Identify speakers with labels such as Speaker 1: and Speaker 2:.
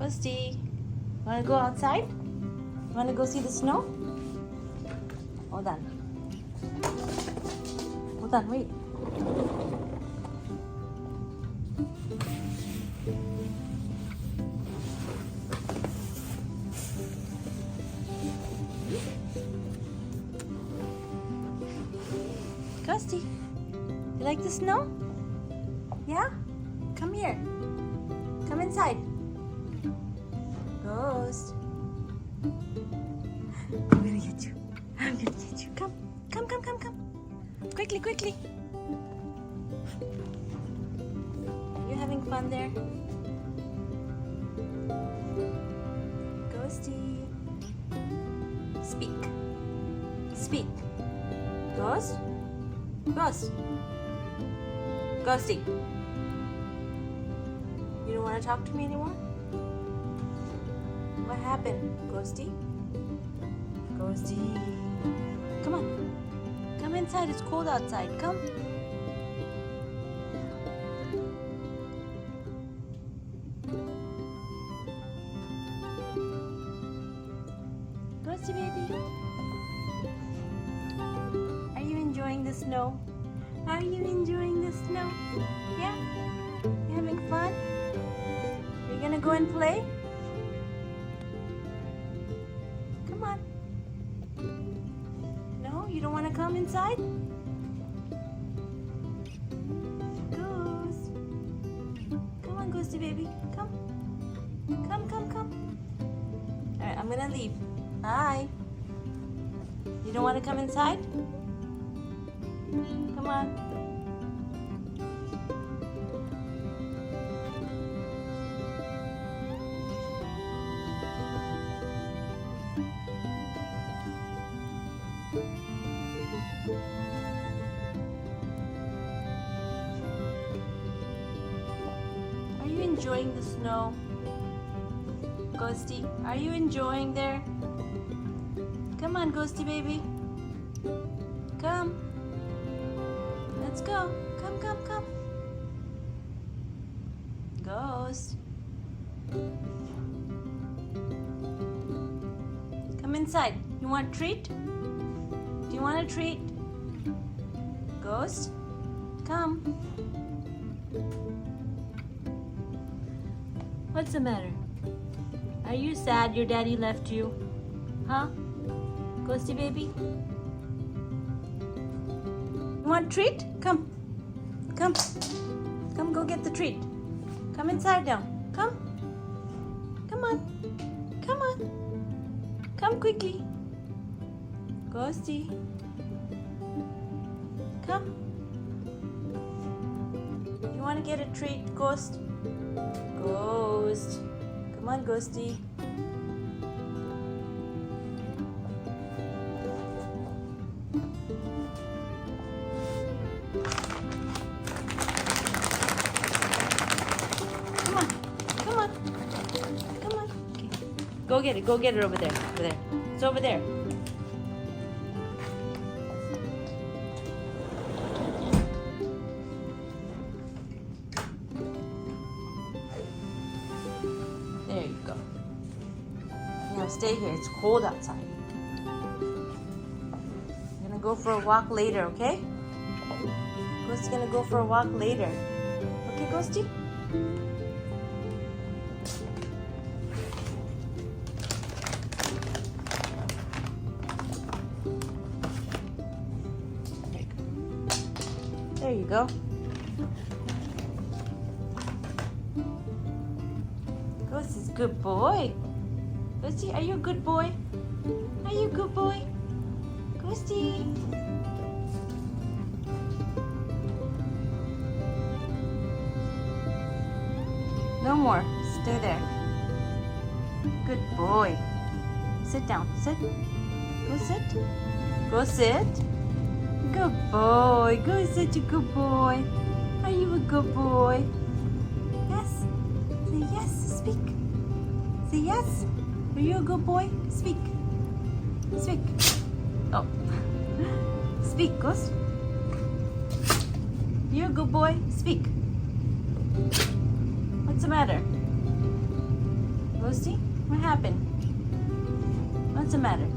Speaker 1: Ghosty, wanna go outside? Wanna go see the snow? Hold on. Hold on, wait. Ghosty, you like the snow? Yeah? Come here. Come inside. Ghost. I'm gonna get you. I'm gonna get you. Come. Come, come, come, come. Quickly, quickly. You having fun there? Ghosty. Speak. Speak. Ghost? Ghost. Ghosty. You don't want to talk to me anymore? What happened, Ghosty? Ghosty. Come on. Come inside. It's cold outside. Come. Ghosty baby. Are you enjoying the snow? Are you enjoying the snow? Yeah? You having fun? You're gonna go and play? Come on. No, you don't want to come inside? Ghost. Come on, Ghosty baby. Come. Come, come, come. Alright, I'm gonna leave. Bye. You don't want to come inside? Come on. Are you enjoying the snow? Ghosty, are you enjoying there? Come on, Ghosty baby. Come. Let's go. Come, come, come. Ghost. Come inside. You want a treat? Do you want a treat? Ghost? Come. What's the matter? Are you sad your daddy left you? Huh? Ghosty baby? You want a treat? Come. Come. Come go get the treat. Come inside now. Come. Come on. Come on. Come quickly. Ghosty. Come. You want to get a treat, Ghost? Ghost. Come on, Ghosty. Come on. Come on. Come on. Okay. Go get it. Go get it over there. Over there. It's over there. There you go. Now stay here. It's cold outside. I'm gonna go for a walk later, okay? Ghosty's gonna go for a walk later. Okay, Ghosty? There you go. Ghosty's a good boy. Ghosty, are you a good boy? Are you a good boy? Ghosty. No more. Stay there. Good boy. Sit down. Sit. Go sit. Go sit. Good boy. Go such a good boy. Are you a good boy? Yes. Say yes. Speak. Say yes. Are you a good boy? Speak. Speak. Oh. Speak, Ghost. You're a good boy. Speak. What's the matter? Lucy, what happened? What's the matter?